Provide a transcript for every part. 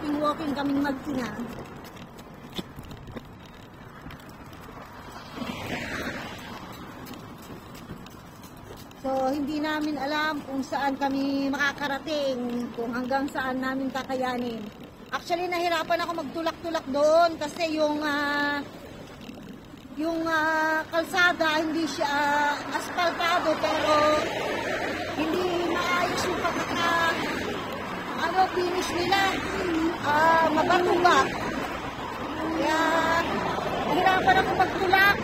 Walking kaming mag-ina. So, hindi namin alam kung saan kami makakarating, kung hanggang saan namin kakayanin. Actually, nahirapan ako magtulak-tulak doon kasi yung kalsada, hindi siya asfaltado, pero hindi maayos yung finish nila. Mabato ba? Kaya, nahirapan ako magtulak.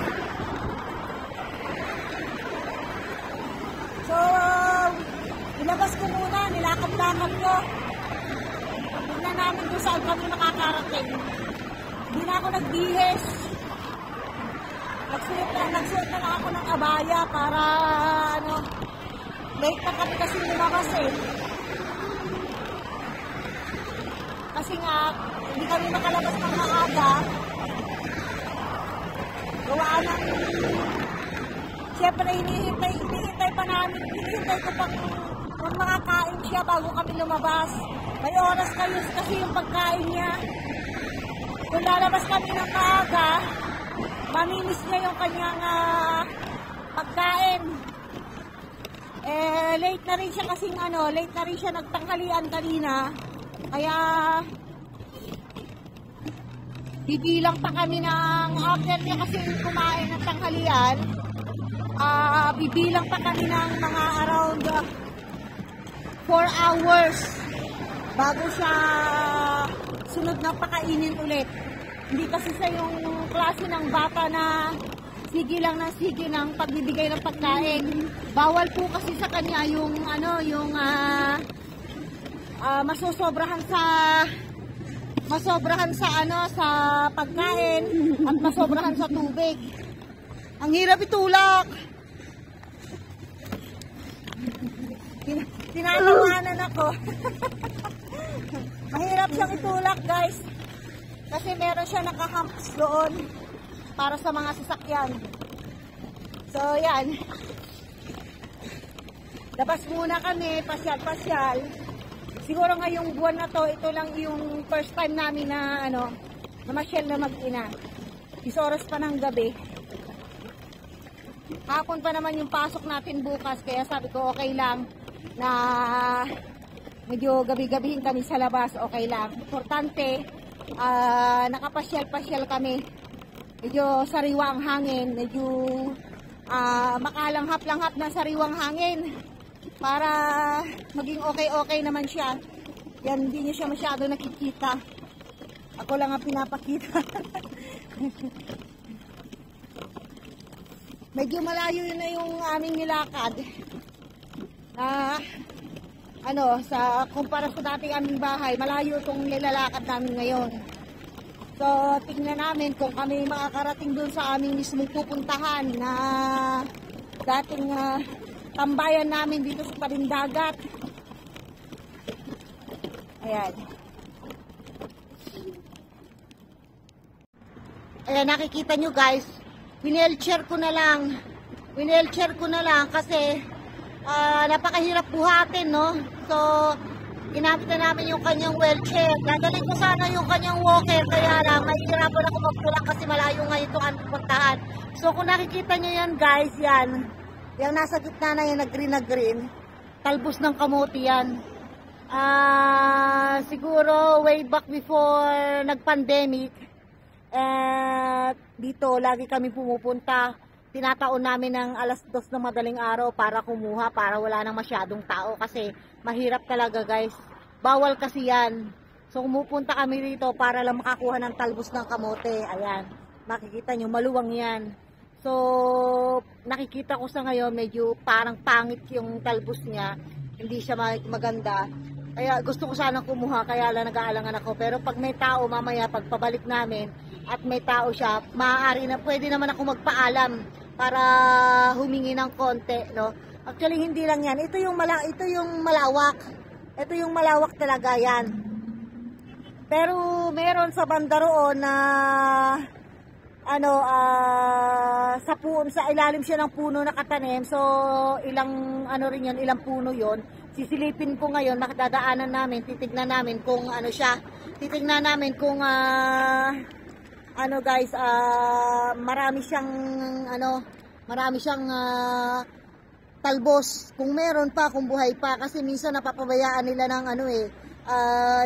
So, ilabas ko muna, nilakad-lakad ko. Tignan namin kung saan kami makakarating. Hindi na ako nagbihis. Nagsuot na ako ng abaya para, late na kami kasi lumabas eh. Kasi nga, hindi kami makalabas ng maaga. Gawaan ng... Siyempre, hinihintay pa namin. Hinihintay ko pang makakain siya bago kami lumabas. May oras kayo kasi yung pagkain niya. Kung lalabas kami ng maaga, mamimiss niya yung kanyang pagkain. Late na rin siya kasing late na rin siya nagtanghalian kanina. Kaya, bibilang pa kami ng after niya kasi kumain ng tanghalian. Bibilang pa kami ng mga around 4 hours bago siya sunod na pakainin ulit. Hindi kasi sa yung klase ng bata na sige lang pagbibigay ng pagkain. Bawal po kasi sa kanya yung masosobrahan sa pagkain at masobrahan sa tubig. Ang hirap itulak. Tinatawanan ako. Mahirap siyang itulak, guys. Kasi meron siya naka-humps doon para sa mga sasakyan. So, yan. Labas muna kami, pasyal-pasyal. Siguro ngayong buwan na to, ito lang yung first time namin na namasyal na mag-ina. 10 oras pa ng gabi. Hapon pa naman yung pasok natin bukas, kaya sabi ko okay lang na medyo gabi-gabihin kami sa labas, okay lang. Importante, nakapasyal-pasyal kami. Medyo sariwa ang hangin, medyo makalanghap-langhap na sariwang hangin para maging okay-okay naman siya. Yan, hindi niyo siya masyado nakikita. Ako lang ang pinapakita. Medyo malayo yun na yung aming nilakad. Sa kumpara sa dating aming bahay, malayo itong nilalakad namin ngayon. So, tingnan namin kung kami makakarating doon sa aming mismong pupuntahan na dating tambayan namin dito sa Parindagat. Ayan. Ayan, nakikita nyo guys. Winelchair ko na lang kasi napakahirap buhatin, no? So, ginamit na namin yung kanyang wheelchair. Dadalhin ko sana yung kanyang walker, kaya lang mahihirapan ako magtulak kasi malayo nga itong aming puntahan. So, kung nakikita nyo yan guys, yan. Yung nasa gitna na yan, na green. Talbos ng kamote yan. Siguro way back before nag-pandemic, dito lagi kami pumupunta. Tinataon namin ng alas 2 ng madaling araw para kumuha, para wala nang masyadong tao kasi mahirap talaga guys. Bawal kasi yan. So pumupunta kami rito para lang makakuha ng talbos ng kamote. Ayan, makikita nyo, maluwang yan. So nakikita ko sa ngayon medyo parang pangit yung talbos niya. Hindi siya maganda. Kaya gusto ko sanang kumuha, kaya lang nag-aalangan ako. Pero pag may tao mamaya, pag pabalik namin at may tao siya, maaari na, pwede naman ako magpaalam para humingi ng konti, no? Actually, hindi lang yan. Ito yung malawak. Ito yung malawak talaga yan. Pero meron sa banda roon na sa ilalim siya ng puno nakatanim. So ilang rin 'yon, ilang puno 'yon. Sisilipin ko ngayon, makadadaanan namin, titignan namin kung ano siya. Titignan namin kung guys, marami siyang talbos. Kung meron pa, kung buhay pa, kasi minsan napapabayaan nila ng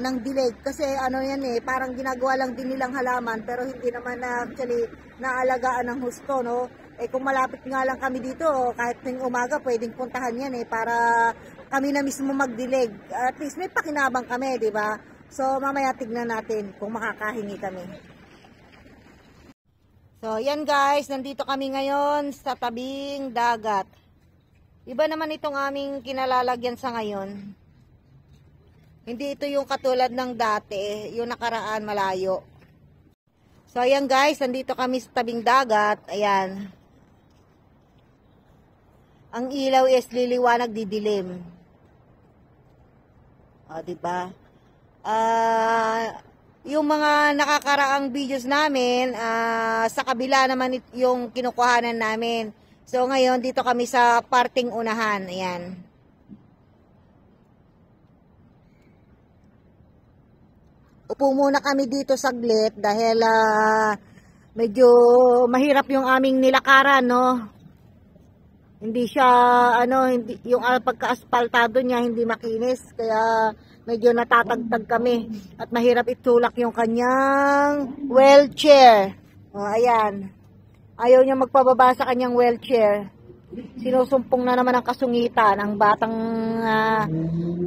ng dilig, kasi yan parang ginagawa lang din nilang halaman, pero hindi naman actually naalagaan ng husto, no? Kung malapit nga lang kami dito, kahit ng umaga pwedeng puntahan yan para kami na mismo magdilig. At least may pakinabang kami, di ba? So mamaya tignan natin kung makakahingi kami. So yan guys, nandito kami ngayon sa tabing dagat. Iba naman itong aming kinalalagyan sa ngayon. Hindi ito yung katulad ng dati, yung nakaraan malayo. So ayan guys, nandito kami sa tabing dagat. Ayan. Ang ilaw is liliwanag, didilim. O, diba? Yung mga nakakaraang videos namin, sa kabila naman yung kinukuhanan namin. So ngayon, dito kami sa parting unahan. Ayan. Upo muna kami dito saglit dahil medyo mahirap yung aming nilakaran, no? Hindi siya hindi yung pagka-aspaltado niya hindi makinis, kaya medyo natatagtag kami at mahirap itulak yung kanyang wheelchair. O ayan. Ayaw niya magpababa sa kanyang wheelchair. Sinusumpong na naman ang kasungitan ng batang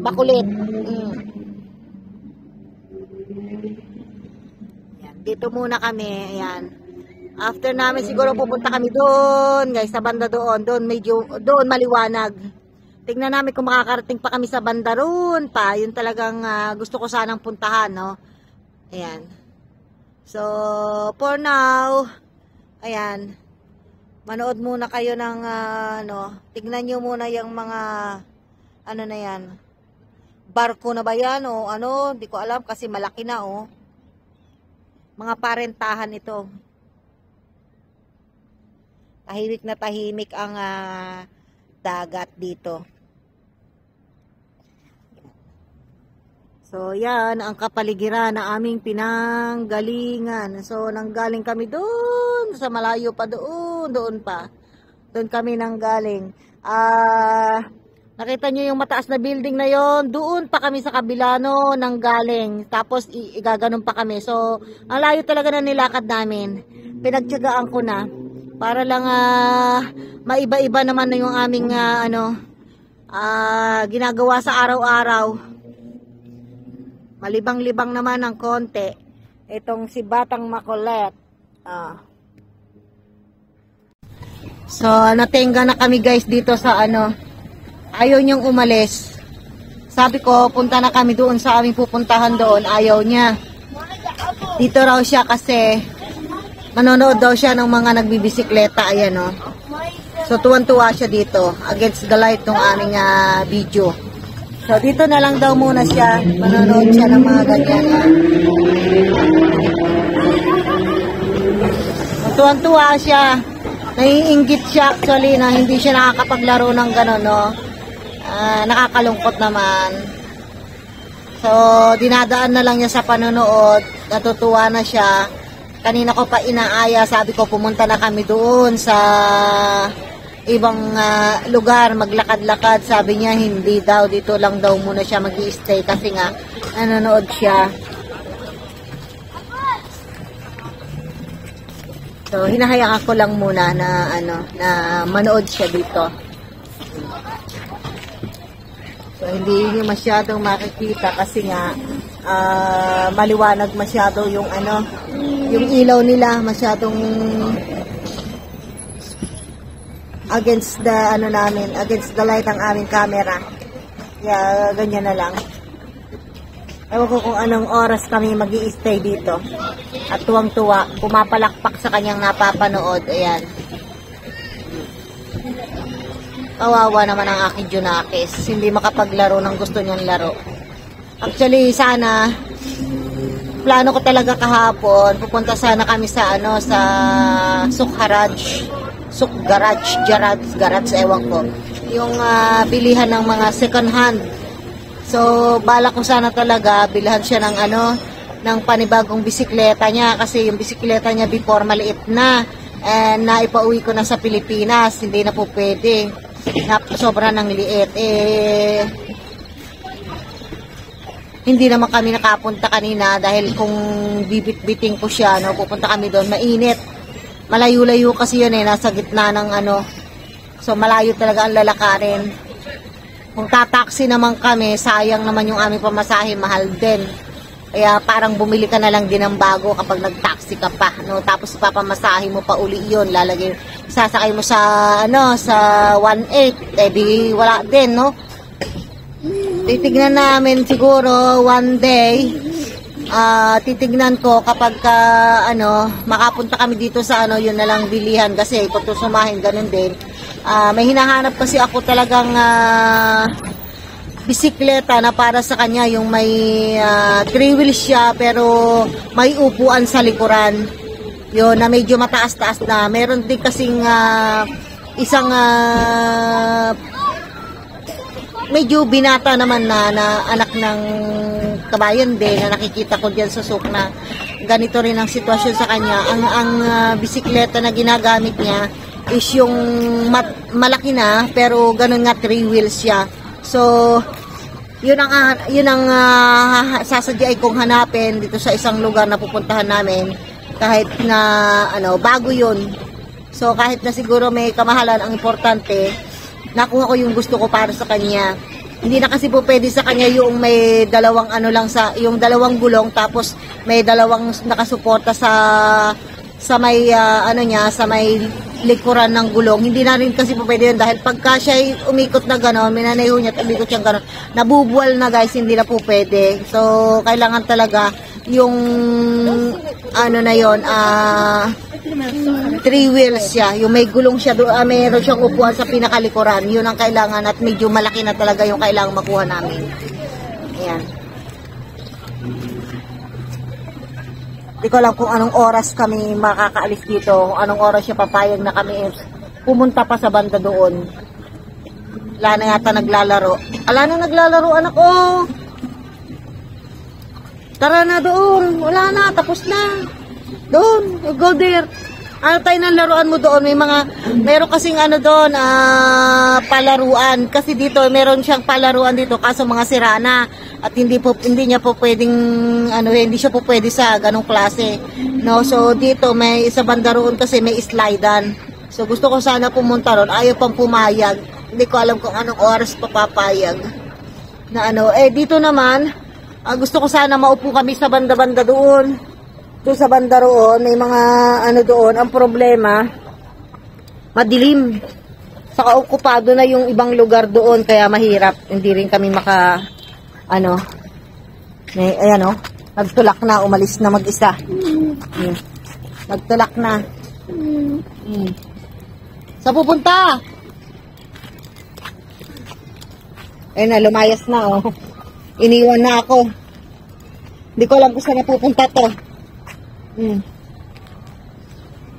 makulit. Dito muna kami, ayan. After namin siguro pupunta kami doon, guys, sa banda doon. Doon maliwanag. Tingnan namin kung makakarating pa kami sa banda roon pa. Yun talagang gusto ko sanang puntahan, no? Ayan. So, for now, ayan. Manood muna kayo ng tignan nyo muna yung mga na yan. Barko na ba yan o hindi ko alam kasi malaki na mga parentahan ito. Tahimik na tahimik ang dagat dito. So yan ang kapaligiran na aming pinanggalingan. So nanggaling kami doon sa malayo pa doon pa. Doon kami nanggaling. Nakita nyo yung mataas na building na yon, doon pa kami sa kabila nanggaling. Tapos igaganon pa kami. So, ang layo talaga na nilakad namin. Pinagtiyagaan ko na para lang maiba-iba naman na yung aming ginagawa sa araw-araw. Malibang-libang naman ng konti. Itong si Batang Makulit. So, natingga na kami guys dito sa ayaw niyang umalis. Sabi ko, punta na kami doon sa aming pupuntahan doon. Ayaw niya. Dito raw siya kasi manonood daw siya ng mga nagbibisikleta. Ayan o. So, tuwan-tuwa siya dito. Against the light ng aming video. So, dito na lang daw muna siya. Manonood siya ng mga ganyan. Tuwan-tuwa siya. Naiinggit siya actually na hindi siya nakakapaglaro ng gano'n, no? Nakakalungkot naman. So, dinadaan na lang niya sa panonood. Natutuwa na siya. Kanina ko pa inaaya, sabi ko pumunta na kami doon sa ibang lugar, maglakad-lakad. Sabi niya hindi daw, dito lang daw muna siya mag-i-stay kasi nga nanonood siya. So, hinahayaan ko lang muna na na manood siya dito. So, hindi niyo masyadong makikita kasi nga maliwanag masyado yung yung ilaw nila, masyadong against the against the light ng aming camera. Kaya ganyan na lang. Ewan ko kung anong oras kami mag-i-stay dito. At tuwang-tuwa, pumapalakpak sa kanyang napapanood. Ayan. Kawawa naman ang aking Junakis. Hindi makapaglaro ng gusto niyang laro. Actually, sana plano ko talaga kahapon, pupunta sana kami sa ano, sa Garage, ewan ko. Yung bilihan ng mga second hand. So, bala ko sana talaga bilhan siya ng ano, ng panibagong bisikleta niya kasi yung bisikleta niya before maliit na. And naipauwi ko na sa Pilipinas, hindi na po pwede. Sobra nang liit. Hindi naman kami nakapunta kanina dahil kung bibit-biting ko siya, no, pupunta kami doon, mainit. Malayo-layo kasi yun nasa gitna ng ano. So malayo talaga ang lalakarin. Kung tataksi naman kami, sayang naman yung aming pamasahe, mahal din. Kaya parang bumili ka na lang din ng bago kapag nag-taxi ka pa, no? Tapos ipapamasahe mo pa uli yun, sasakay mo sa ano, sa 1.8, di wala din, no? Titignan namin siguro one day. Titignan ko kapag ano, makapunta kami dito sa ano, yun na lang bilihan kasi kung tusumahin ganun din. May hinahanap kasi ako talagang bisikleta na para sa kanya, yung may 3 wheels siya pero may upuan sa likuran. Yun na medyo mataas-taas na. Meron din kasing isang medyo binata naman na anak ng kabayan din na nakikita ko diyan sa Sukna. Ganito rin ang sitwasyon sa kanya. Ang bisikleta na ginagamit niya is yung malaki na pero ganun nga 3 wheels siya. So yun ang sasadyay kong hanapin dito sa isang lugar na pupuntahan namin kahit na ano bago yun. So kahit na siguro may kamahalan, ang importante nakuha ko yung gusto ko para sa kanya. Hindi na kasi po pwede sa kanya yung may dalawang ano lang yung dalawang gulong tapos may dalawang nakasuporta sa may ano niya, sa may likuran ng gulong. Hindi na rin kasi po pwede yun dahil pagka siya umikot na gano'n, minanayo niya at umikot siyang gano'n, nabubuwal na guys, hindi na po pwede. So kailangan talaga yung ano na yon 3 wheels siya, yung may gulong siya, mayroon siyang upuan sa pinakalikuran, yun ang kailangan at medyo malaki na talaga yung kailangan makuha namin. Ayan. Hindi ko alam kung anong oras kami makakaalis dito, kung anong oras siya papayag na kami pumunta pa sa banda doon. Wala na yata naglalaro. Ala na naglalaro anak ko. Tara na doon. Wala na, tapos na. Doon, go there. Ano tayo ng laruan mo doon? Meron kasing ano doon, palaruan. Kasi dito, meron siyang palaruan dito, kaso mga sirana. At hindi niya po pwedeng, hindi siya po pwede sa ganong klase. No, so dito, may isa banda roon kasi may slidean. So gusto ko sana pumunta roon, ayaw pang pumayag. Hindi ko alam kung anong oras papapayag. Na dito naman, gusto ko sana maupo kami sa banda-banda doon. Doon sa banda roon, may mga doon. Ang problema, madilim. Saka okupado na yung ibang lugar doon, kaya mahirap. Hindi rin kami nagtulak na, umalis na mag-isa. Nagtulak na. Sa pupunta? Ayun na, lumayas na, oh. Iniwan na ako. Hindi ko alam kung saan napupunta to.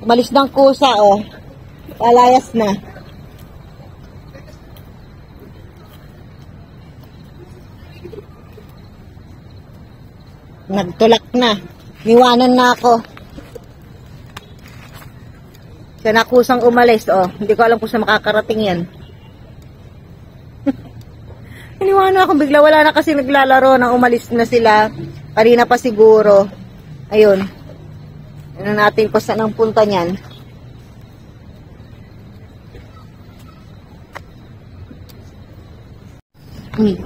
Umalis ng kusa, oh. Palayas na. Nagtulak na. Niwanan na ako. Siya na kusang umalis, oh. Hindi ko alam kung saan makakarating yan. Iniwanan ako bigla, wala na kasi naglalaro nang umalis na sila. Kanina pa siguro. Ayun. Ano natin kung saan ang punta niyan.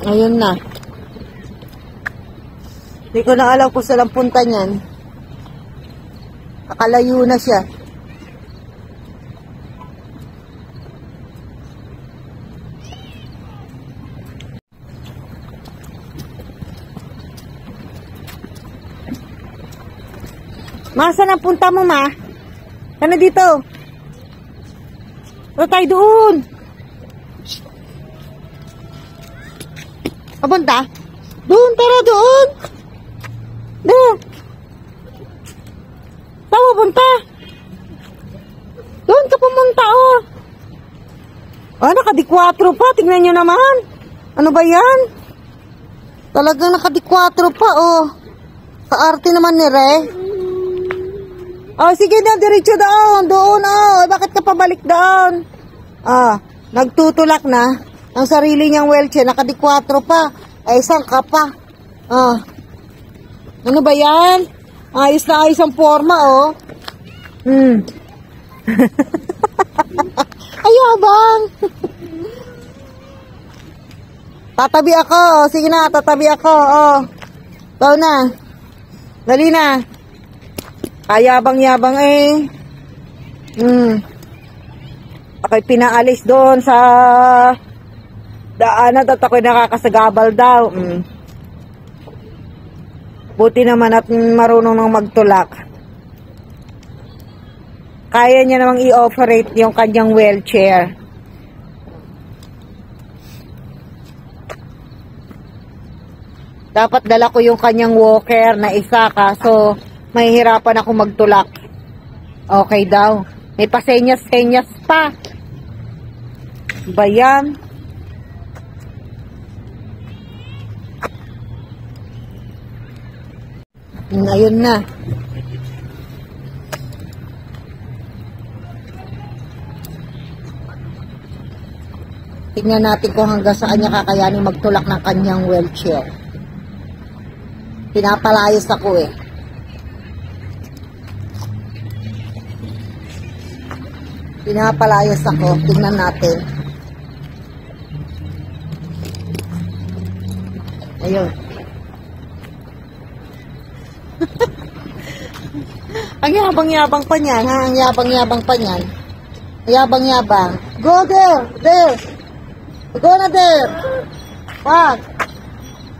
Ayun na. Hindi ko na alam kung saan ang punta niyan. Nakalayo na siya. Saan ang punta mo, ma? Sana dito. O tayo doon. Papunta? Doon, tara doon. Doon. nakadikwatro pa. Tingnan nyo naman. Ano ba yan? Talagang nakadikwatro pa, oh. Kaarte naman ni Re. Oh, sige na, diretso doon. Doon, oh. Bakit ka pabalik doon? Ah, nagtutulak na. Ang sarili niyang wheelchair, nakadikwatro pa. Ay, isang ka pa. Ah. Ano ba yan? Ayos na ayos ang forma, oh. Ayabang. Tatabi ako. Sige na, tatabi ako. Oh. Ikaw na. Dali na. Ayabang-yabang eh. Ako'y pinaalis doon sa daanan at ako'y nakakasagabal daw. Buti naman at marunong nang magtulak. Kaya niya namang i-operate yung kanyang wheelchair. Dapat dala ko yung kanyang walker na isa, kaso mahihirapan ako magtulak. Okay daw. May pasenyas-senyas pa. Ba yan? Ayun na. Tingnan natin kung hanggang saan niya kakayanin magtulak ng kanyang wheelchair. Pinapalayas ako eh. Pinapalayas ako. Tingnan natin. Ayun. Ang yabang-yabang pa niyan, ha? Ang yabang-yabang pa niyan. Yabang-yabang. Go there! There! Go na there! Wag!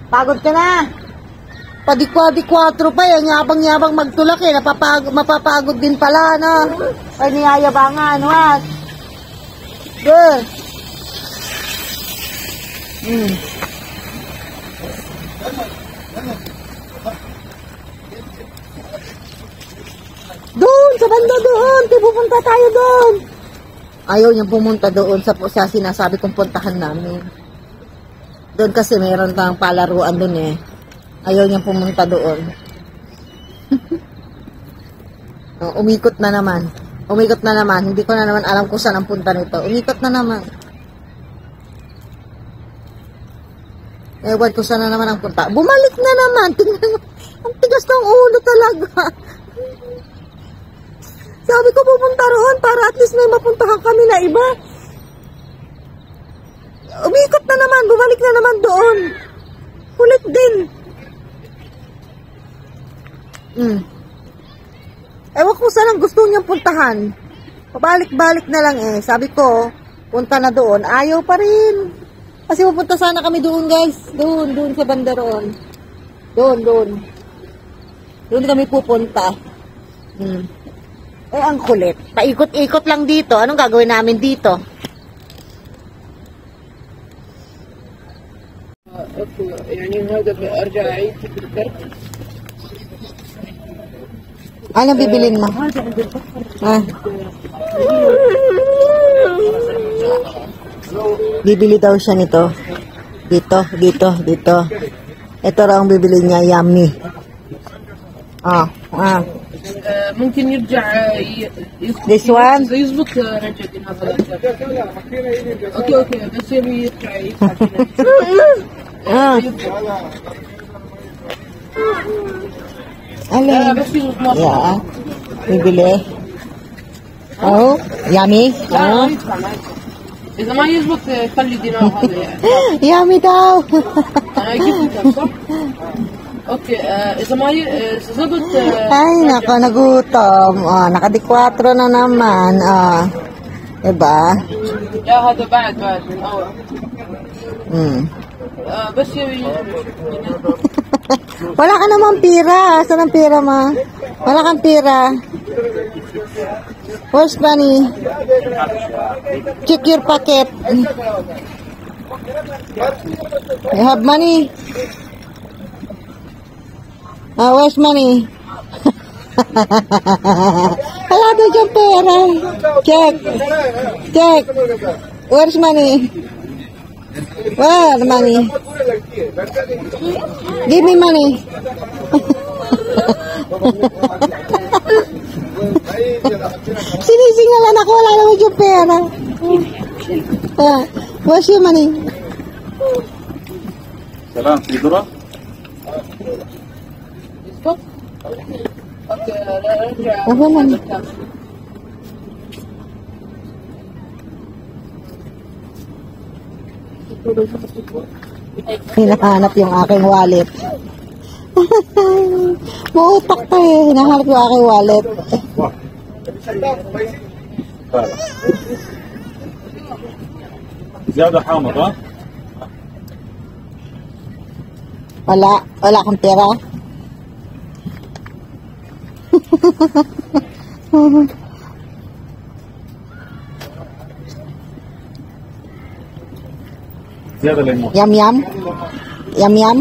Pagod ka na! Padikwa-dikwatro pa yan. Yabang-yabang magtulak eh. Mapapagod din pala, no? Ay, niyayabangan. Wag! Go! Doon! Sa banda doon! Pupunta tayo doon! Ayaw niyang pumunta doon sa sinasabi kong puntahan namin. Doon kasi meron tayong palaruan doon eh. Ayaw niyang pumunta doon. Umikot na naman. Umikot na naman. Hindi ko na naman alam kung saan ang punta nito. Umikot na naman. Ewan ko saan na naman ang punta. Bumalik na naman. Tingnan mo. Ang tigas ng ulo talaga. Sabi ko pupunta roon para at least may mapuntahan kami na iba. Umikot na naman. Bumalik na naman doon. Kulit din. Ewan ko saan ang gusto niyang puntahan. Pabalik-balik na lang eh. Sabi ko, punta na doon. Ayaw pa rin. Kasi pupunta sana kami doon guys. Doon sa banda roon. Doon kami pupunta. Eh, ang kulit. Paikot-ikot lang dito. Anong gagawin namin dito? Ano bibilin mo? Bibili daw siya nito. Dito. Ito raw ang bibili niya. Yummy. ممكن يرجع This one? يزبط رجع دين هذا اوكي بس يبي يرجع Alin? بس يزبط Yeah. Bibili. Oh, yummy. Oh. اذا ما يزبط خلي دينار هذا يعني Yummy daw. انا جبت صح اوكي اذا ما زبط Ay, nako, nagutom. Oh, nakadikwatro na naman. Oh. Diba? لا هذا بعد من اول بس يبي Wala ka namang pira. Saan ang pira mo? Wala kang pira. Where's money? Check your pocket. You have money? Where's money? Wala doon yung pera. Check. Where's money? Where money? Give me money. Sinisingalan ako, wala naman yung pera. Where's your money? سلام في ذرة Ako man. Hinahanap yung aking wallet. Mautak ka eh. Hinahanap yung aking wallet. زيادة حامض ها Wala kang pera. زيادة ليمون Yum yum. Yum yum.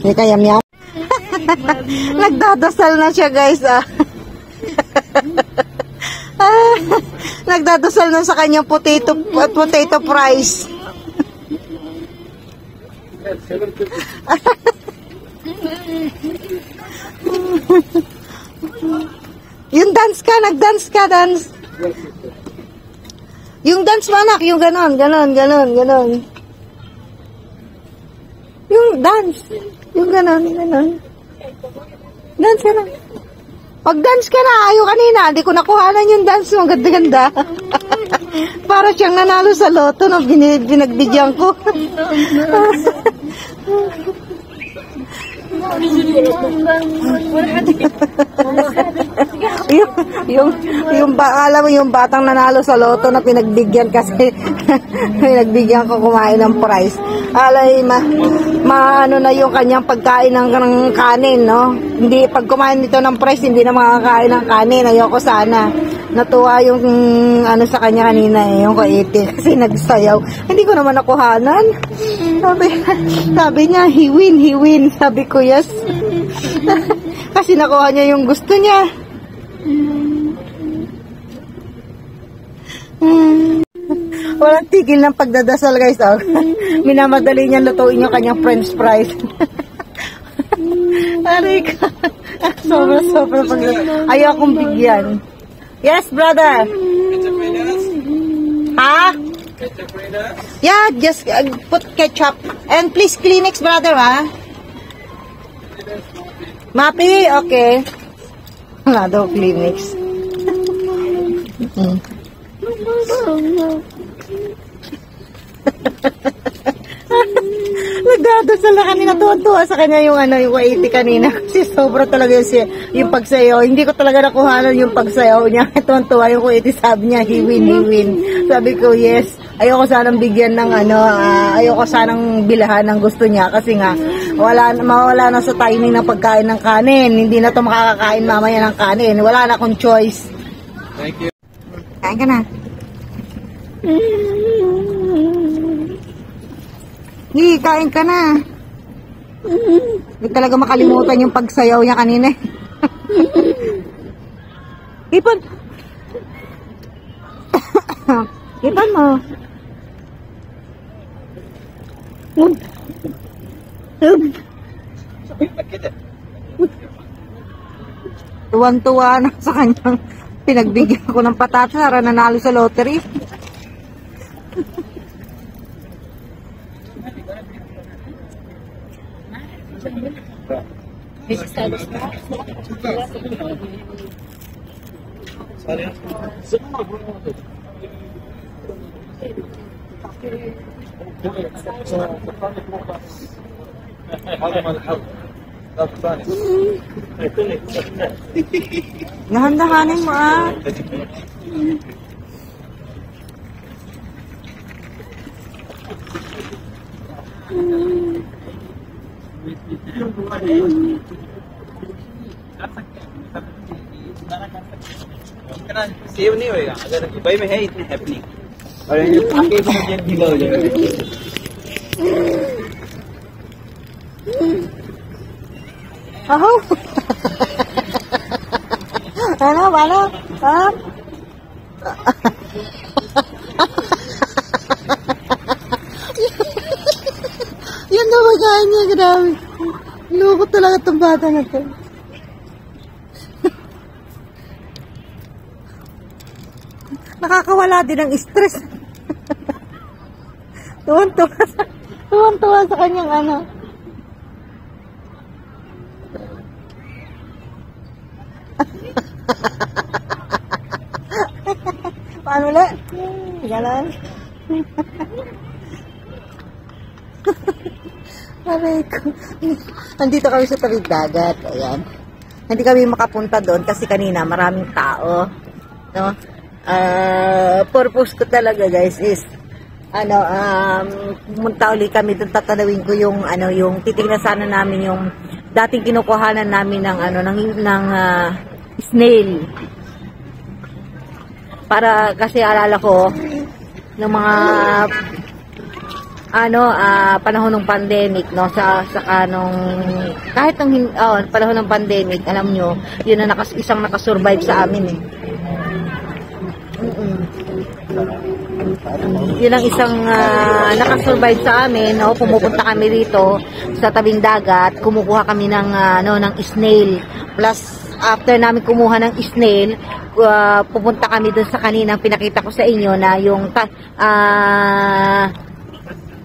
Hindi ka yum yum. Nagdadasal na siya guys Nagdadasal na sa kanyang potato fries. Yung dance ka, nag-dance ka, dance. Yung dance manak, yung ganon. Yung dance. Yung ganon. Dance ka na. Pag-dance ka na, ayaw kanina. Hindi ko nakuhanan yung dance mo. Ganda-ganda. Para siyang nanalo sa loto no, binagbigyan ko. Alam mo yung batang nanalo sa loto na pinagbigyan kasi pinagbigyan ko kumain ng prize. Alay ano na yung kanyang pagkain ng kanin, no? Hindi pag kumain nito ng prize, hindi na makakain ng kanin. Ayoko sana. Natuwa yung ano sa kanya kanina yung ko-80 kasi nagsayaw. Hindi ko naman nakuhanan. Sabi niya, he win. Sabi ko, yes. Kasi nakuha niya yung gusto niya. Walang tigil ng pagdadasal guys. Minamadali niya lutuin yung kanyang french fries. Aray ka. Sobra pagdadasal. Ayaw akong bigyan. Yes, brother. Ha? Yeah, just put ketchup. And please Kleenex, brother, ha? Mapi, okay. Wala daw Kleenex. Nagdadasal na kanina, tuwa sa kanya yung yung 80 kanina kasi sobra talaga yung pagsayaw. Hindi ko talaga nakuhanan yung pagsayaw niya. Tuwa yung 80, sabi niya, he win. Sabi ko, yes. Ayoko sanang bigyan ng ayoko sanang bilahan ng gusto niya kasi nga mawala na sa timing ng pagkain ng kanin. Hindi na to makakakain mamaya ng kanin. Wala na akong choice. Thank you. Kain ka na. Hindi, kain ka na. Hindi talaga makalimutan yung pagsayaw niya kanina. Ipon. Ipon mo. Tuwan-tuwa na sa kanyang pinagbigyan ko ng patatas para nanalo sa lottery. Nahandahanin mo save नहीं होएगा अगर दुबई में है इतने हैपनिंग और आके ढीला हो जाएगा Ano? Pinapakain niya, grabe. Loko talaga itong bata na to. Nakakawala din ng stress. Tuwan-tuwa sa kanyang ano. Paano ulit? Ganon. Aray ko. Nandito kami sa tabing dagat. Ayan. Hindi kami makapunta doon kasi kanina maraming tao. No? Purpose ko talaga guys is pumunta uli kami doon, tatanawin ko yung yung titingnan sana namin yung dating kinukuhanan namin ng ng snail. Para kasi alala ko ng mga panahon ng pandemic, no, sa kahit ng panahon ng pandemic, alam nyo, yun na isang nakasurvive sa amin eh. Yun ang isang nakasurvive sa amin, no. Pumupunta kami rito sa tabing dagat, kumukuha kami ng ng snail. Plus after namin kumuha ng snail, pupunta kami dun sa kaninang pinakita ko sa inyo na yung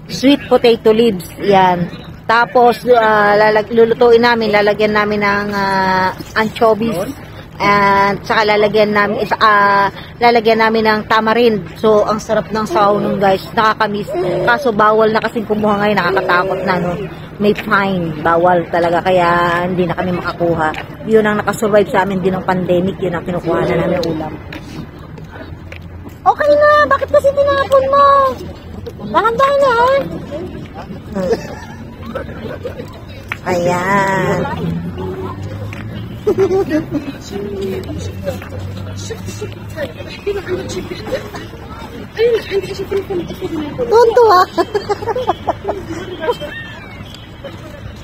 sweet potato leaves. Yan. Tapos lulutuin namin, lalagyan namin ng anchovies. And saka lalagyan namin ng tamarind. So ang sarap ng sabaw nun guys, nakakamiss. Kaso bawal na kasing kumuha ngayon, nakakatakot na, no. May fine, bawal talaga, kaya hindi na kami makakuha. Yun ang nakasurvive sa amin din ng pandemic, yun ang kinukuha na namin ulam. Okay na, bakit kasi tinapon mo? Dahan-dahan na Ayan. Tuntua.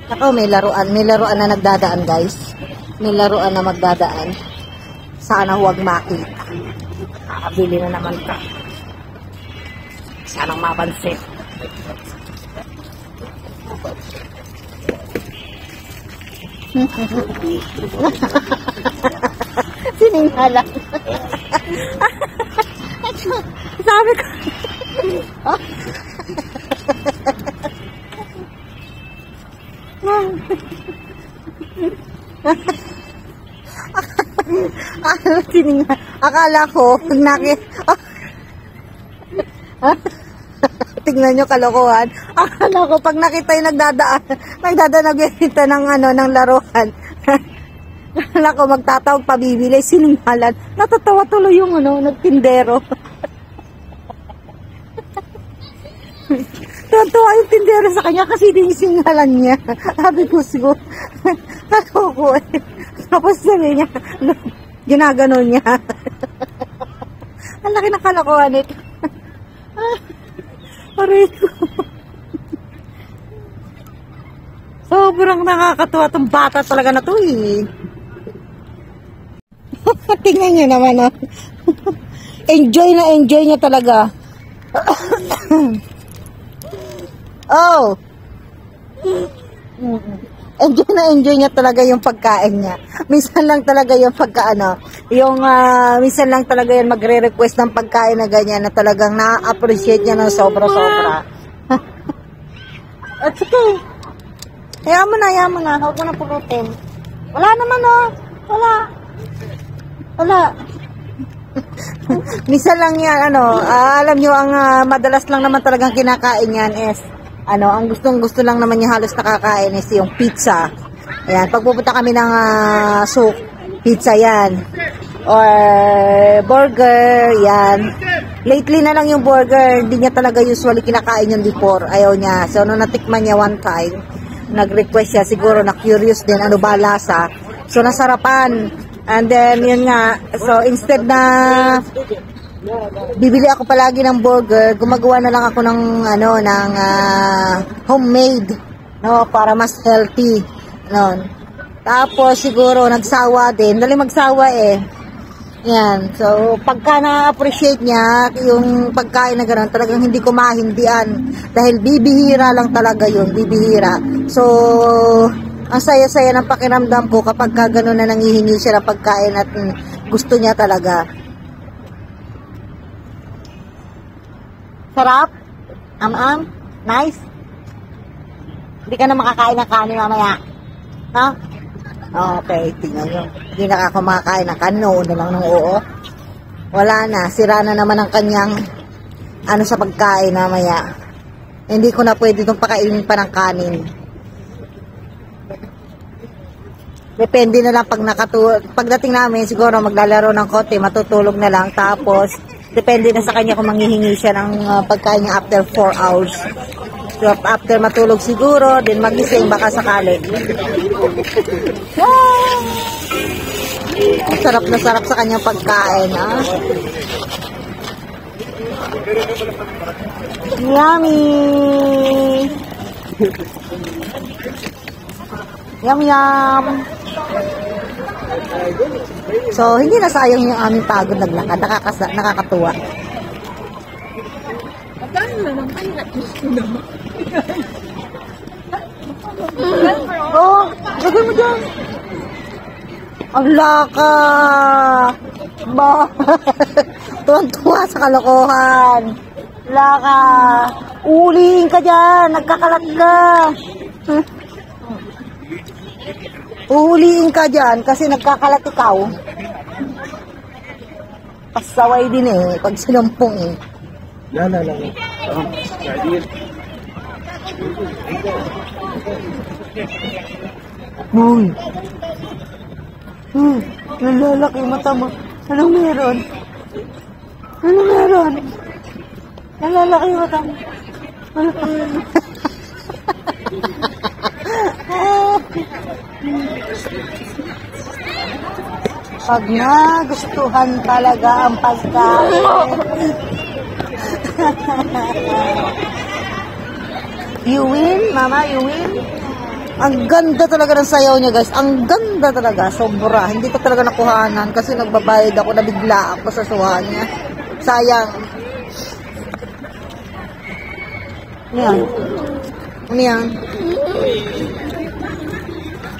Ako, may laruan na nagdadaan guys. May laruan na magdadaan. Sana huwag makita. Nakabili na naman ka. Sanang mapansin. Sininghalan. Sabi ko. Akala ko tingnan nyo kalokohan. Akala ko pag nakita yung nagdadaan nagbibenta ng laruan. Akala ko magtatawag pabibili, sininghalan. Natatawa tuloy yung nagtindero. Natuwa yung tindero sa kanya kasi sininghalan niya. Sabi ko siguro, nakoko eh. Tapos sabi niya, ginagano niya. Ang laki ng kalokohan ito. Aray ko. Sobrang nakakatuwa itong bata talaga na to eh. Tingnan nyo naman oh. Enjoy niya talaga. Oh. Enjoy niya talaga yung pagkain niya. Minsan lang talaga yung minsan lang talaga yan magre-request ng pagkain na ganyan na talagang na-appreciate niya ng sobra-sobra. At sige. Hayaan mo na. Huwag mo na purutin. Wala naman oh. Wala. Minsan lang yan, alam nyo, ang madalas lang naman talagang kinakain yan is, ang gustong-gusto lang naman niya halos nakakain is yung pizza. Ayan, pag pupunta kami ng souk, pizza yan. Or burger, yan. Lately na lang yung burger, hindi niya talaga usually kinakain yun before. Ayaw niya. So, nung natikman niya one time, nag-request siya, siguro na-curious din, ano ba lasa. So, nasarapan. And then, yun nga, so instead na bibili ako palagi ng burger, gumagawa na lang ako ng homemade, no, para mas healthy, no. Tapos siguro nagsawa din, dali magsawa eh. Yan. So, pagka na-appreciate niya yung pagkain na gano'n, talagang hindi ko mahindian. Dahil bibihira lang talaga yun, bibihira. So, ang saya-saya ng pakiramdam ko kapag ka gano'n na nangihingi siya ng pagkain at gusto niya talaga. Sarap? Am-am? Nice? Hindi ka na makakain ng kanin mamaya. Ha? Okay, tingnan nyo. Hindi na ako makakain ng kanin. Noon na lang ng oo. Wala na. Sira na naman ang kanyang sa pagkain mamaya. Hindi ko na pwede itong pakainin pa ng kanin. Depende na lang pagdating namin, siguro maglalaro ng konti, matutulog na lang. Tapos, depende na sa kanya kung manghihingi siya ng pagkain niya after 4 hours. So, after matulog siguro, din magising baka sakali. Wow! Sarap na sarap sa kanyang pagkain, ah. Yummy! Yum, yum! So, hindi na sayang yung aming pagod naglakad. Nakakatuwa. Oh, lagay mo dyan. Ang laka. Ba? Tuwan-tuwa sa kalokohan. Laka. Uliin ka dyan. Nagkakalat ka. Uhuliin ka dyan kasi nagkakalat ikaw. Pasaway din eh. Pag sinumpong eh. لا Uy. Nalalaki yung mata mo. Anong meron? Anong meron? Nalalaki yung mata mo. Pag nagustuhan talaga ang pagkain. You win, mama, you win. Ang ganda talaga ng sayaw niya, guys. Ang ganda talaga, sobra. Hindi ko talaga nakuhanan kasi nagbabayad ako, nabigla ako sa suha niya. Sayang. Yan. Ano yan?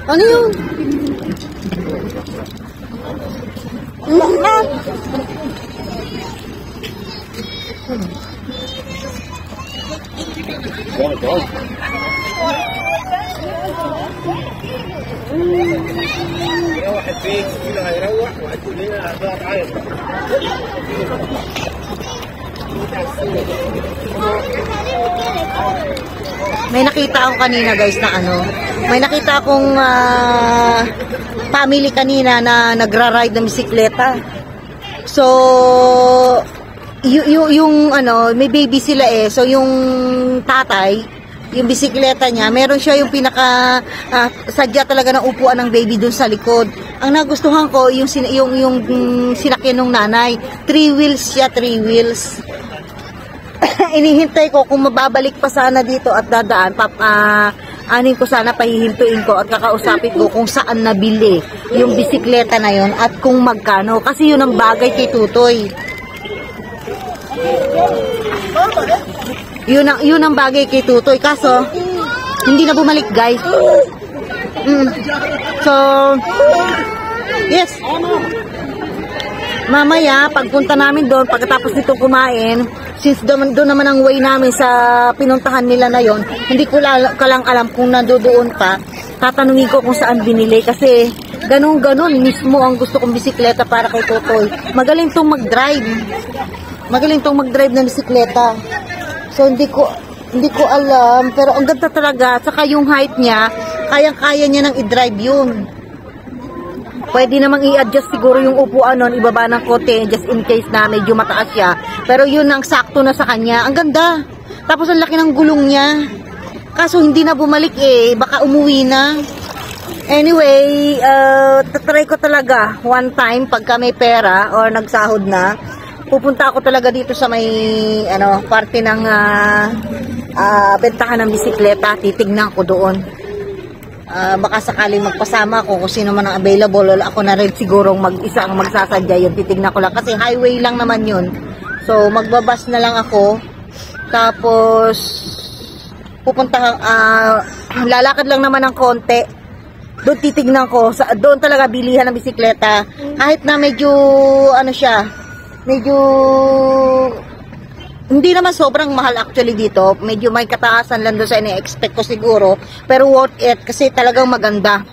Ano yun? واحد فيك كيلو هيروح وهتقول لنا هتقعد عايز May nakita ako kanina, guys, na may nakita akong family kanina na nagra-ride ng bisikleta. So, yung may baby sila eh. So, yung tatay, yung bisikleta niya, meron siya yung sadya talaga ng upuan ng baby dun sa likod. Ang nagustuhan ko, yung sinakyan ng nanay. 3 wheels siya, 3 wheels. Inihintay ko kung mababalik pa sana dito at dadaan, anin ko sana, pahihintuin ko at kakausapin ko kung saan nabili yung bisikleta na yon at kung magkano. Kasi yun ang bagay kay Tutoy. Yun ang bagay kay Tutoy. Kaso, hindi na bumalik, guys. So, yes. Mamaya, pagpunta namin doon, pagkatapos nito kumain, since doon naman ang way namin sa pinuntahan nila na yon, hindi ko lang alam kung nandoon pa. Tatanungin ko kung saan binili kasi ganun mismo ang gusto kong bisikleta para kay Tutoy. Magaling tong mag-drive. Magaling tong mag-drive ng bisikleta. So hindi ko alam, pero ang ganda talaga. Saka yung height niya, kayang-kaya niya nang i-drive yun. Pwede namang i-adjust siguro yung upuan nun, ibaba ng konti just in case na medyo mataas siya. Pero yun ang sakto na sa kanya. Ang ganda. Tapos ang laki ng gulong niya. Kaso hindi na bumalik eh. Baka umuwi na. Anyway, tatry ko talaga one time pagka may pera or nagsahod na. Pupunta ako talaga dito sa may parte ng bentahan ng bisikleta. Titignan ko doon. baka sakaling magpasama ako kung sino man ang available, o ako na rin sigurong mag-isa ang magsasadya yun. Titignan ko lang kasi highway lang naman yun. So magbabas na lang ako, tapos pupunta lalakad lang naman ng konti. Doon titignan ko, doon talaga bilihan ng bisikleta. Kahit na medyo ano siya, medyo hindi naman sobrang mahal actually dito. Medyo may kataasan lang doon sa ini-expect ko siguro, pero worth it kasi talagang maganda.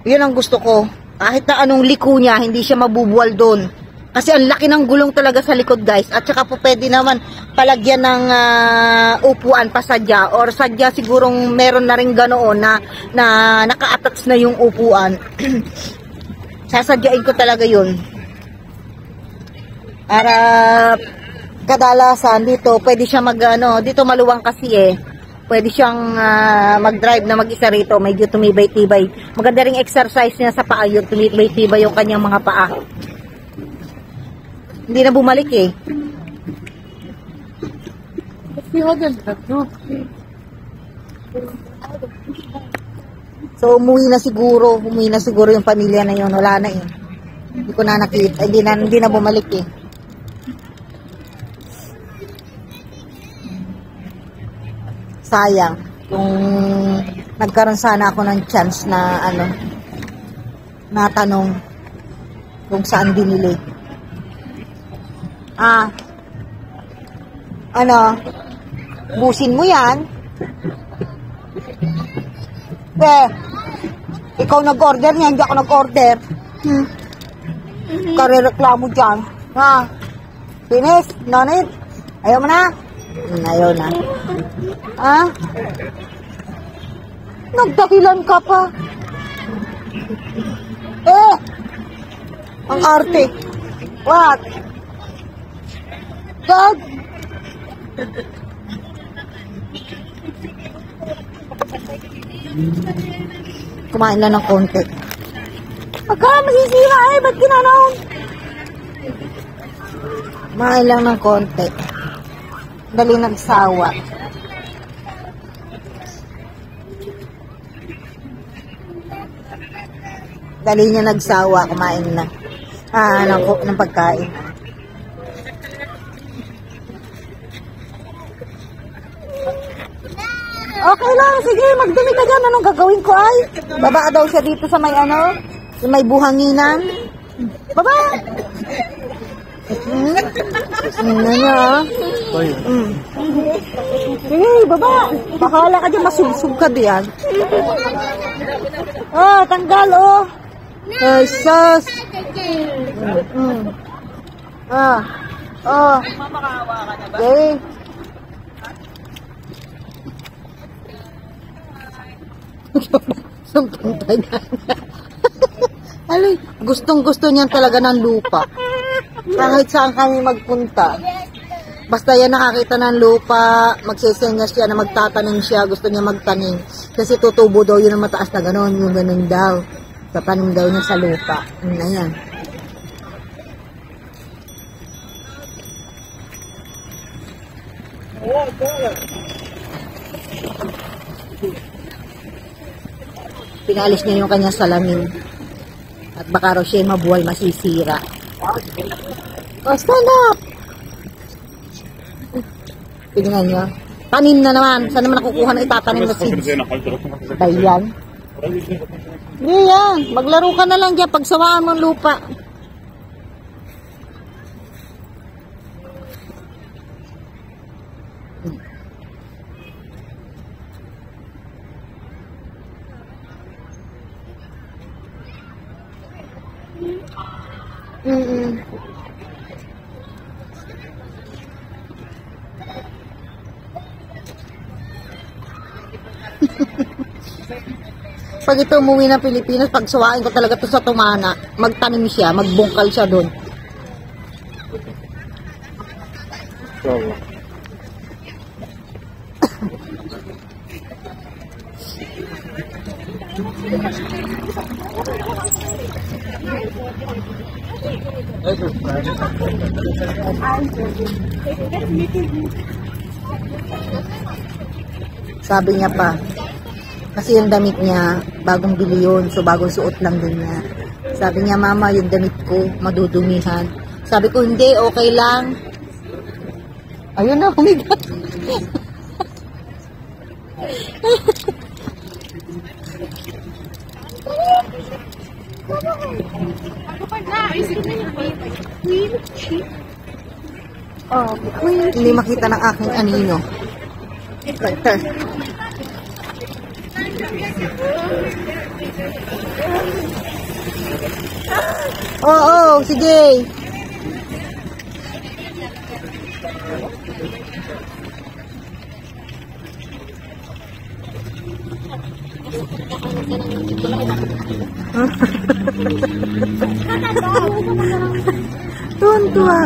Yun ang gusto ko. Kahit na anong liko niya, hindi siya mabubuwal doon. Kasi ang laki ng gulong talaga sa likod, guys. At saka po pwede naman palagyan ng upuan pa sadya. Or sadya sigurong meron na rin ganoon na naka-attach na yung upuan. Sasadyain ko talaga yun. Para kadalasan dito, pwede siya dito maluwang kasi pwede siyang mag-drive na mag-isa rito. Medyo tumibay-tibay. Maganda ring exercise niya sa paa yun. Tumibay-tibay yung kanyang mga paa. Hindi na bumalik So umuwi na siguro yung pamilya na yun. Wala na Hindi ko na nakita. Hindi na bumalik Sayang. Kung nagkaroon sana ako ng chance na natanong kung saan binili. Busin mo yan. Ikaw nag-order niyan, hindi ako nag-order. Kare-reklamo dyan. Finish? No need? Ayaw mo na? Ayaw na. Nagdahilan ka pa. Ang arte. What? God? Kumain lang ng konti. Pagka masisira ba't ginanaon? Kumain lang ng konti. Dali nagsawa. Dali niya nagsawa, kumain na. Ng pagkain. Okay lang, sige, magdumi ka dyan. Anong gagawin ko ay? Baba daw siya dito sa may may buhanginan. Baba! Sige, baba. Bahala ka dyan, masubsub ka diyan. Tanggal, Ay, sus. Okay. Gustong-gusto niyan talaga ng lupa. Kahit saan kami magpunta. Basta yan nakakita ng lupa, magsisenya siya na magtatanim siya, gusto niya magtanim. Kasi tutubo daw yun ang mataas na gano'n, yung gano'n daw. Tatanim daw niya sa lupa. Ayan. Pinalis niya yung kanyang salamin. At baka raw siya mabuhay, masisira. Stand up! Tingnan niyo. Tanim na naman. Saan naman nakukuha na itatanim na seeds? Bayan. Hindi yan. Maglaro ka na lang dyan. Pagsawaan mo ang lupa. Pag ito umuwi ng Pilipinas, pagsawain ko talaga ito sa Tumana. Magtanim siya, magbungkal siya doon. Sabi niya pa, Kasi yung damit niya, bagong bili yun. So, bagong suot lang din niya. Sabi niya, mama, yung damit ko, madudumihan. Sabi ko, hindi, okay lang. Ayun na, humigat. Oh, hindi makita ng aking anino. Lighter. Oo, sige. Tuwan-tuwa.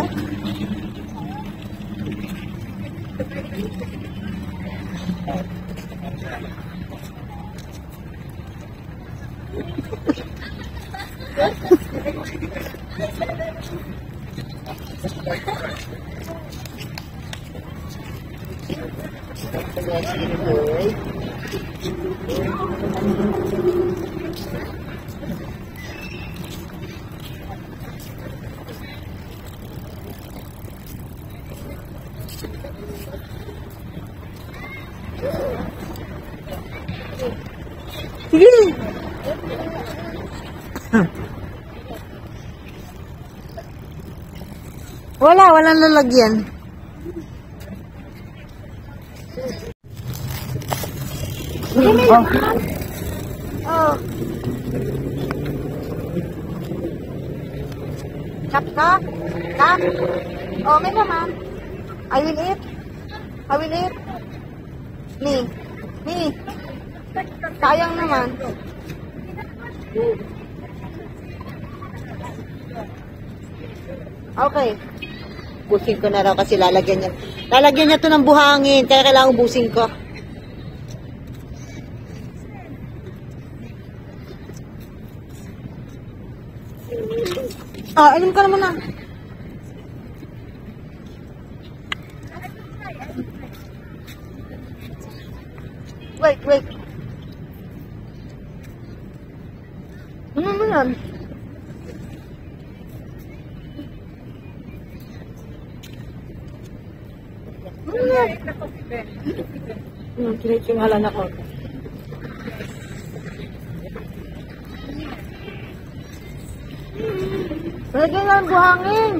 Sige. Walang lalagyan. Oh. Chop ka? Chop? Oh, may naman. I will eat. I will eat. Me. Sayang naman. Okay. Busin ko na raw kasi lalagyan niya. Lalagyan niya to ng buhangin. Kaya kailangan ubusin ko. Inom ka naman na. Wait. Ano mo yan? Kinikingalan ako. Lagyan ng buhangin.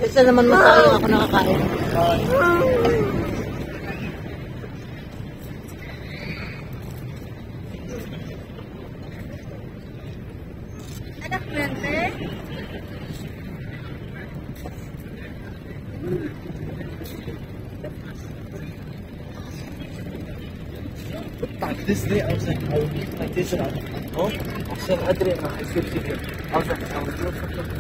Isa naman masayang ako nakakain. Anak mente? This day outside, I will be like this around. Oh, outside, Adrian, I feel sick. Outside, I will do something.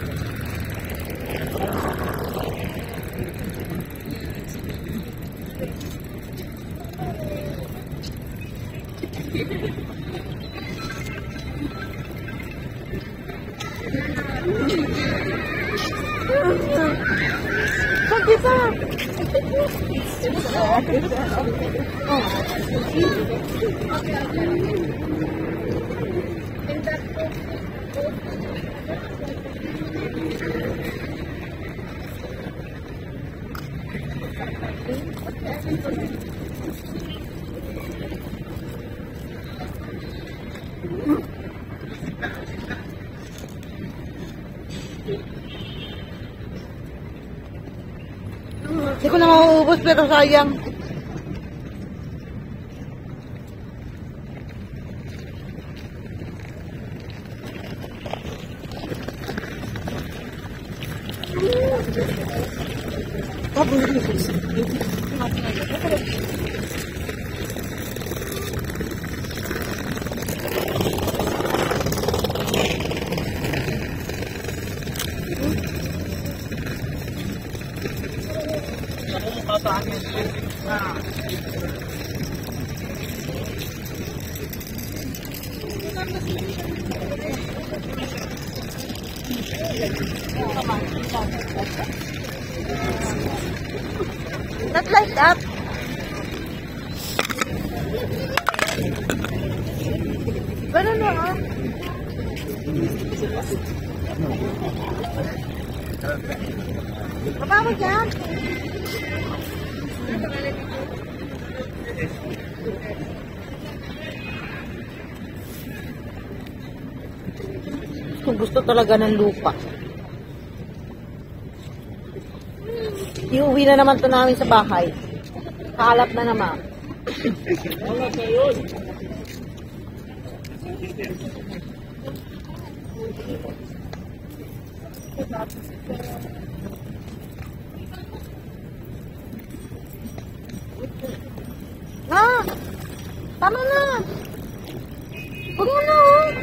Hindi ko na mauubos pero sayang. Not like that. Ganun na ah. Baba mo dyan. Gusto talaga ng lupa. Iuwi na naman to namin sa bahay. Kakalap na naman. Ah! Tama na! Huwag mo na oh!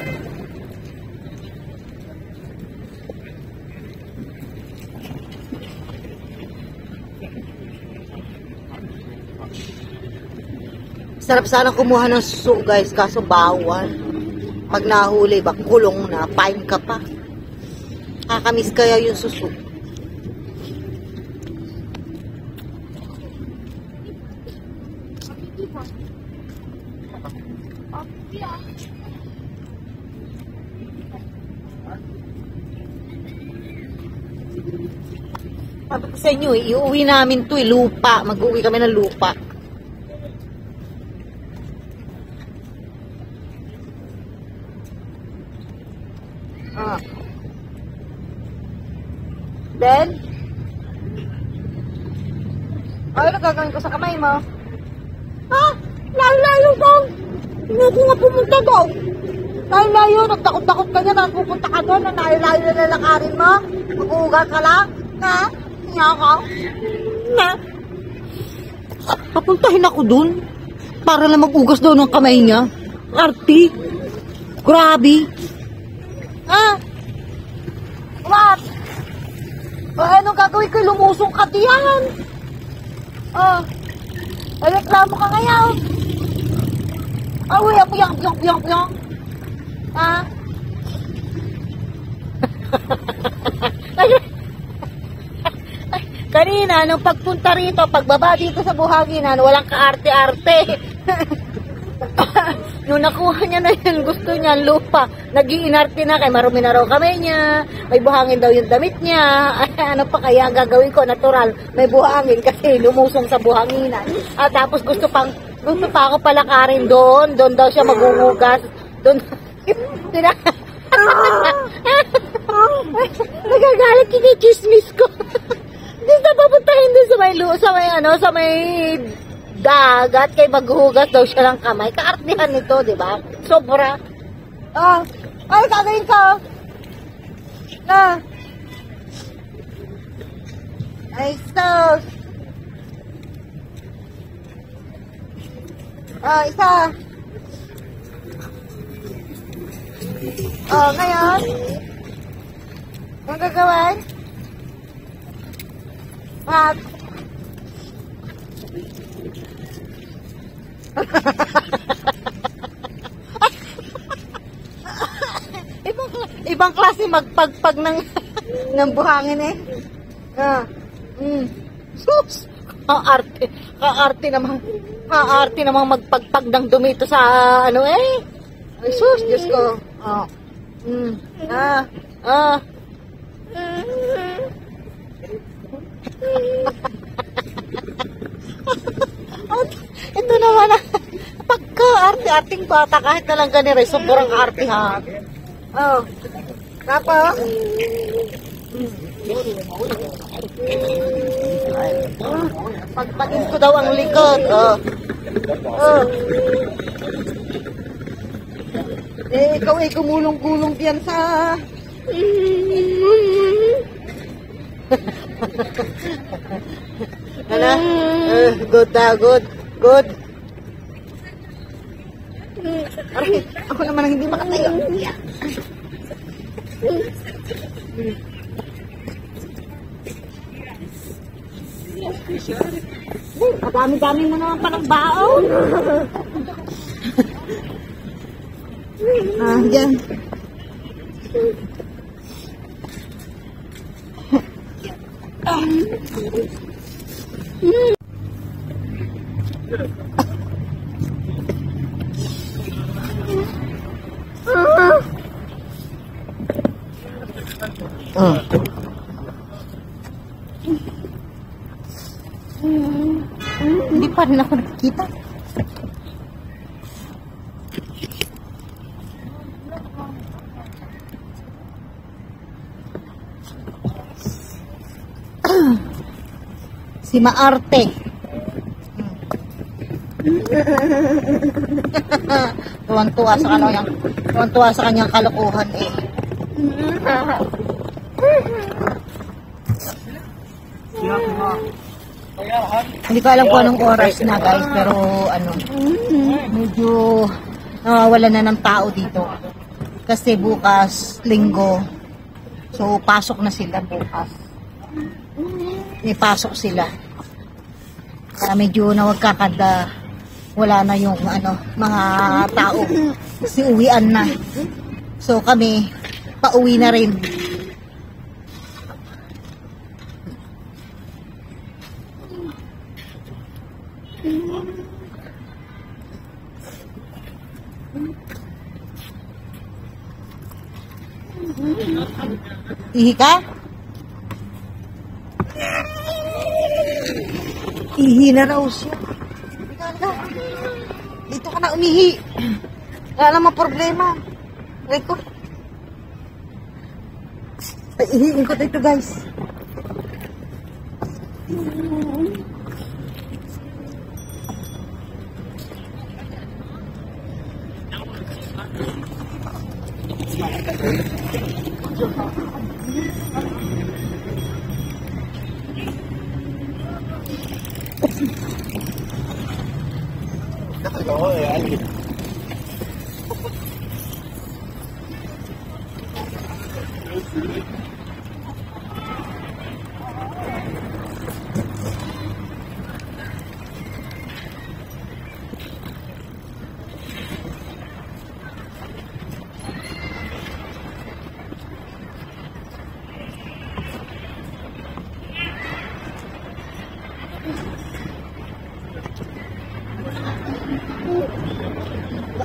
Sarap sana kumuha ng suso guys, kaso bawal. Pag nahuli, bak kulong na, fine ka pa. Kakamiss kaya yung suso. Sabi ko sa inyo, iuwi namin to lupa. Mag-uwi kami ng lupa. Ah. Then, ano gagawin ko sa kamay mo? Ah! Layo-layo daw! Hindi ko nga pumunta daw. Layo-layo, nagtakot-takot ka niya, tapos pupunta ka doon, na layo-layo na lalakarin mo. Mag-uugat ka lang. Na? Nga ka? Na? Papuntahin ako doon para lang mag-ugas daw ng kamay niya. Arti. Grabe. Ah? What? O anong gagawin ko? Lumusong ka diyan. Oh. Reklamo ka ngayon. Ah, uy, piyang. Ah? Kanina, nung pagpunta rito, pagbaba dito sa buhanginan, walang kaarte-arte. Nung nakuha niya na yun, gusto niya, lupa. Nag-iinarte na, kay marumi na raw kamay niya. May buhangin daw yung damit niya. Ano pa kaya ang gagawin ko? Natural, may buhangin kasi lumusong sa buhanginan. At tapos gusto pa ako palakarin doon. Doon daw siya maghuhugas. Doon, nagagalit, kinichismis ko. Gusto papuntahin doon sa may dagat, kay maghuhugas daw siya ng kamay. Kaartihan nito, di ba? Sobra. Ah, ay, gagawin ko. Na. Ay, sus. Ah, isa. Oh, ngayon. Ang gagawin? At ibang klase magpagpag ng buhangin eh. Ah. Sus. Kaarte namang magpagpag ng dumito sa ano eh. Ay sus, Diyos ko. Oh. Ito naman pagka-arte-arting bata kahit na lang ganire, sobrang arte ha. Oh. Tapos pagpagin ko daw ang likod. Oh. Oh. Eh, ikaw ay gumulong-gulong diyan sa ano? Good daw, good. Aray, ako naman ang hindi makatayo. Madami-dami mo naman palang baon. Diyan. Hindi pa rin ako nakikita. Si Maarte. Tuwan-tuwa sa kanyang, tuwan-tuwa sa kanyang kalokohan eh. Hindi ko alam kung anong oras na guys, pero ano, medyo nawawala na ng tao dito. Kasi bukas, linggo, so pasok na sila bukas. May pasok sila. Kaya medyo nawagkakada, wala na yung ano, mga tao. Kasi uwian na. So kami, pauwi na rin. Ihi ka? Ihi na raw siya. Dito ka na umihi. Wala namang problema. Record. Ihiin ko dito guys.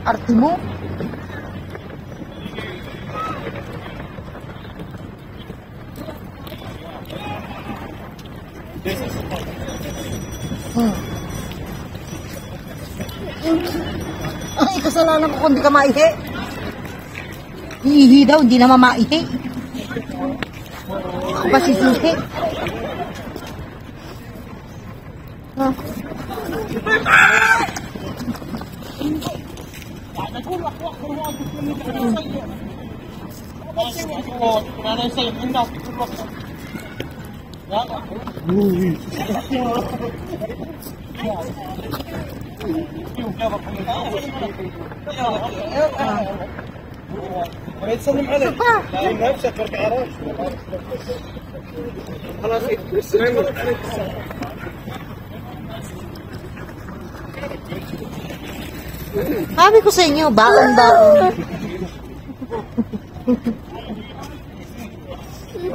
Arte mo? Ay, kasalanan ko kung hindi ka maihi. Iihi daw, hindi naman maihi. Ako ba sisuhi? تسلم عليك لا نفسك برك عراش خلاص السلام عليكم Sabi ko sa inyo, baon-baon.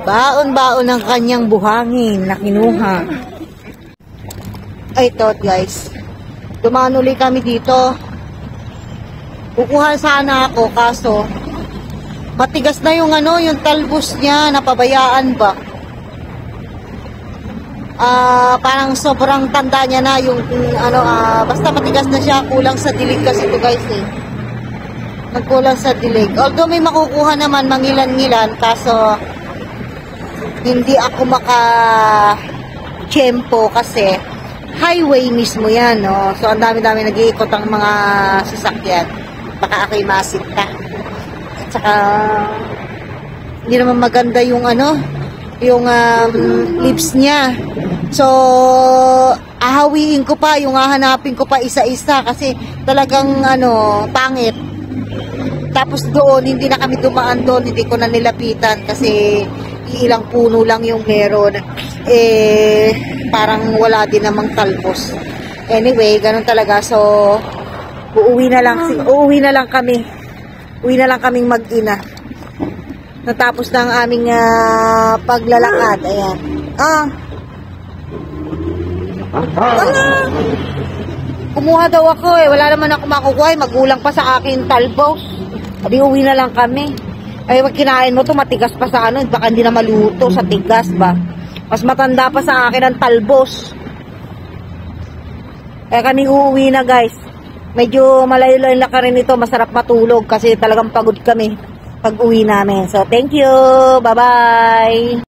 Baon-baon ng kanyang buhangin na kinuha. Ay, ito guys. Dumaan uli kami dito. Kukuha sana ako, kaso matigas na yung ano, yung talbos niya, napabayaan ba? Parang sobrang tanda niya na yung ano, basta matigas na siya, kulang sa dilig kasi ito guys eh. Nagkulang sa dilig. Although may makukuha naman mangilan-ngilan, kaso hindi ako maka-tiyempo kasi highway mismo yan, no? So ang dami-dami nag-iikot ang mga sasakyan. Baka ako'y masinta. At saka hindi naman maganda yung ano, yung lips niya. So ahawiin ko pa, yung hahanapin ko pa isa-isa kasi talagang ano, pangit. Tapos doon, hindi na kami dumaan doon, hindi ko na nilapitan kasi ilang puno lang yung meron. parang wala din namang talbos. Anyway, ganun talaga. So, uuwi na lang kami. Uwi na lang kaming mag-ina. Natapos na ang aming paglalakad. Ayan. Wala. Kumuha daw ako eh. Wala naman ako makukuha eh. Magulang pa sa akin talbos. Sabi, uwi na lang kami. Ay, pag kinain mo to matigas pa sa ano. Baka hindi na maluto sa tigas ba. Mas matanda pa sa akin ang talbos. Kaya kami uuwi na guys. Medyo malayo-layo na ka rin ito. Masarap matulog kasi talagang pagod kami pag uwi namin. So, thank you. Bye-bye.